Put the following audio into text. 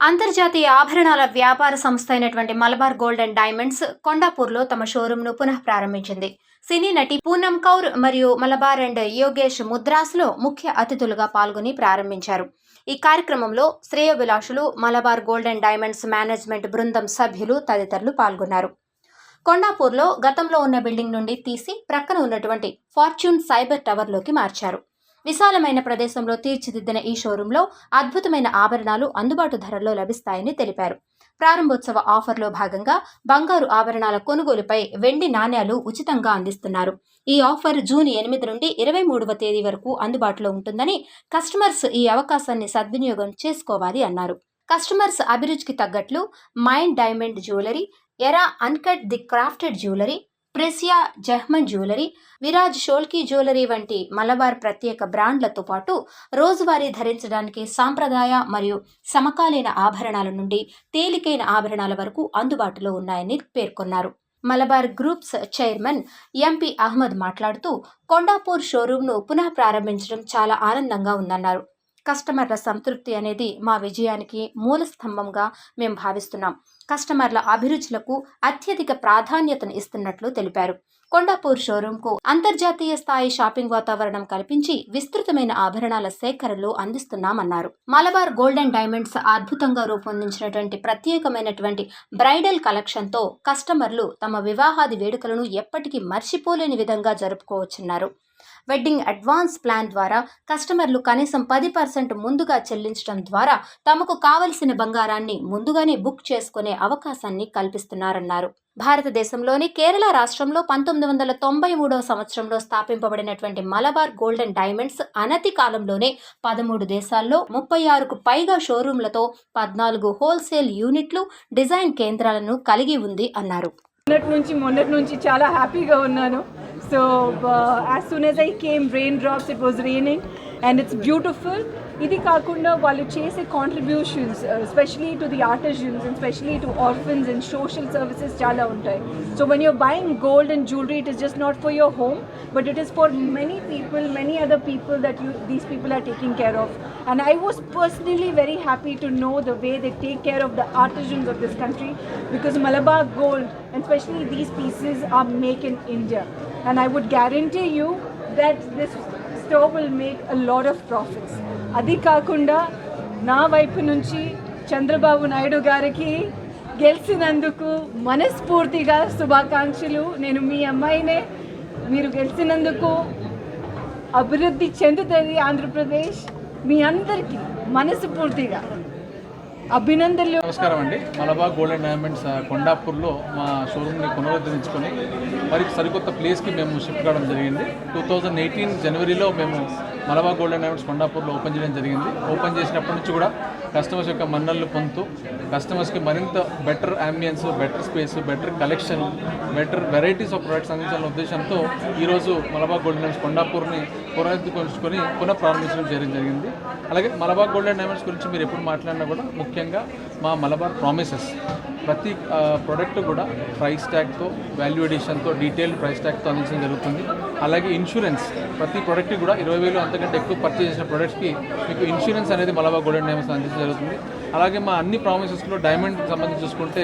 అంతర్జాతీయ ఆభరణాల వ్యాపార సంస్థ అయినటువంటి మలబార్ గోల్డ్ అండ్ డైమండ్స్ కొండాపూర్లో తమ షోరూంను పునః ప్రారంభించింది. సినీ నటి పూనం కౌర్ మరియు మలబార్ అండ్ యోగేష్ ముద్రాస్లో ముఖ్య అతిథులుగా పాల్గొని ప్రారంభించారు. ఈ కార్యక్రమంలో శ్రేయోభిలాషులు, Malabar Gold and Diamonds management బృందం సభ్యులు తదితరులు పాల్గొన్నారు. కొండాపూర్లో గతంలో ఉన్న బిల్డింగ్ నుండి తీసి ప్రక్కన ఉన్నటువంటి ఫార్చ్యూన్ సైబర్ టవర్లోకి మార్చారు. విశాలమైన ప్రదేశంలో తీర్చిదిద్దిన ఈ షోరూంలో అద్భుతమైన ఆభరణాలు అందుబాటు ధరల్లో లభిస్తాయని తెలిపారు. ప్రారంభోత్సవ ఆఫర్లో భాగంగా బంగారు ఆభరణాల కొనుగోలుపై వెండి నాణేలు ఉచితంగా అందిస్తున్నారు. ఈ ఆఫర్ జూన్ 8 నుండి 23వ తేదీ వరకు అందుబాటులో ఉంటుందని, కస్టమర్స్ ఈ అవకాశాన్ని సద్వినియోగం చేసుకోవాలి అన్నారు. కస్టమర్స్ అభిరుచికి తగ్గట్లు Mine diamond jewellery, Era uncut the crafted jewellery, Precia జహ్మన్ జ్యువెలరీ, విరాజ్ షోల్కీ జ్యువెలరీ వంటి మలబార్ ప్రత్యేక బ్రాండ్లతో పాటు రోజువారీ ధరించడానికి సాంప్రదాయ మరియు సమకాలీన ఆభరణాల నుండి తేలికైన ఆభరణాల వరకు అందుబాటులో ఉన్నాయని పేర్కొన్నారు. Malabar groups chairman MP Ahmed మాట్లాడుతూ, కొండాపూర్ షోరూంను పునః ప్రారంభించడం చాలా ఆనందంగా ఉందన్నారు. కస్టమర్ల సంతృప్తి అనేది మా విజయానికి మూల స్తంభంగా మేము భావిస్తున్నాం. కస్టమర్ల అభిరుచులకు అత్యధిక ప్రాధాన్యతను ఇస్తున్నట్లు తెలిపారు. కొండాపూర్ షోరూంకు అంతర్జాతీయ స్థాయి షాపింగ్ వాతావరణం కల్పించి విస్తృతమైన ఆభరణాల సేకరణలు అందిస్తున్నామన్నారు. మలబార్ గోల్డ్ అండ్ డైమండ్స్ అద్భుతంగా రూపొందించినటువంటి ప్రత్యేకమైనటువంటి బ్రైడల్ కలెక్షన్తో కస్టమర్లు తమ వివాహాది వేడుకలను ఎప్పటికీ మర్చిపోలేని విధంగా జరుపుకోవచ్చున్నారు. వెడ్డింగ్ అడ్వాన్స్ ప్లాన్ ద్వారా కస్టమర్లు కనీసం 10% ముందుగా చెల్లించడం ద్వారా తమకు కావలసిన బంగారాన్ని ముందుగానే బుక్ చేసుకునే అవకాశాన్ని కల్పిస్తున్నారన్నారు. భారతదేశంలోని కేరళ రాష్ట్రంలో 1993వ సంవత్సరంలో స్థాపింపబడినటువంటి మలబార్ గోల్డ్ అండ్ డైమండ్స్ అనతి కాలంలోనే 13 దేశాల్లో 36కు పైగా షోరూంలతో 14 హోల్సేల్ యూనిట్లు, డిజైన్ కేంద్రాలను కలిగి ఉంది అన్నారు. మొన్నటి నుంచి చాలా హ్యాపీగా ఉన్నాను. So as soon as I came, raindrops, it was raining and it's beautiful. ఇది కాకుండా వాళ్ళు చేసే contributions especially to the artisans and specially to orphans and social services చాలా ఉంటాయి. So when you're buying gold and jewellery, it is just not for your home, but it is for many people, many other people that these people are taking care of. And I was personally very happy to know the way they take care of the artisans of this country, because Malabar Gold and especially these pieces are made in India, and I would guarantee you that this store will make a lot of profits. అది కాకుండా నా వైపు నుంచి చంద్రబాబు నాయుడు గారికి గెలిచినందుకు మనస్ఫూర్తిగా శుభాకాంక్షలు. నేను మీ అమ్మాయినే, మీరు గెలిచినందుకు అభివృద్ధి చెందుతుంది ఆంధ్రప్రదేశ్. మీ అందరికీ మనస్ఫూర్తిగా అభినందనలు. నమస్కారం అండి. మలబార్ గోల్డ్ అండ్ డైమండ్స్ కొండాపూర్లో మా షోరూమ్ని పునరుద్ధరించుకొని మరి సరికొత్త ప్లేస్కి మేము షిఫ్ట్ కావడం జరిగింది. 2018 జనవరిలో మేము మలబార్ గోల్డ్ అండ్ డైమండ్స్ కొండాపూర్లో ఓపెన్ చేయడం జరిగింది. ఓపెన్ చేసినప్పటి నుంచి కూడా కస్టమర్స్ యొక్క మన్ననలు పొందుతూ కస్టమర్స్కి మరింత better ambience, better space, better collection, better varieties of products అందించాలనే ఉద్దేశంతో ఈరోజు మలబార్ గోల్డ్ అండ్ డైమండ్స్ కొండాపూర్ని పునరుద్ధరించుకొని పునః ప్రారంభించడం జరిగింది. అలాగే మలబార్ గోల్డ్ అండ్ డైమండ్స్ గురించి మీరు ఎప్పుడు మాట్లాడినా కూడా ముఖ్యంగా మా మలబార్ ప్రామిసెస్, ప్రతి ప్రోడక్ట్ కూడా ప్రైస్ ట్యాగ్తో, వాల్యూ ఎడిషన్తో, డీటెయిల్డ్ ప్రైస్ ట్యాగ్తో అందించడం జరుగుతుంది. అలాగే ఇన్సూరెన్స్, ప్రతి ప్రోడక్ట్కి కూడా 20,000 అంతకంటే ఎక్కువ పర్చేజ్ చేసిన ప్రోడక్ట్స్కి మీకు ఇన్సూరెన్స్ అనేది మలబార్ గోల్డ్ అండ్ డైమండ్స్ అందించడం జరుగుతుంది. అలాగే మా అన్ని ప్రామిసెస్లో డైమండ్కి సంబంధించి చూసుకుంటే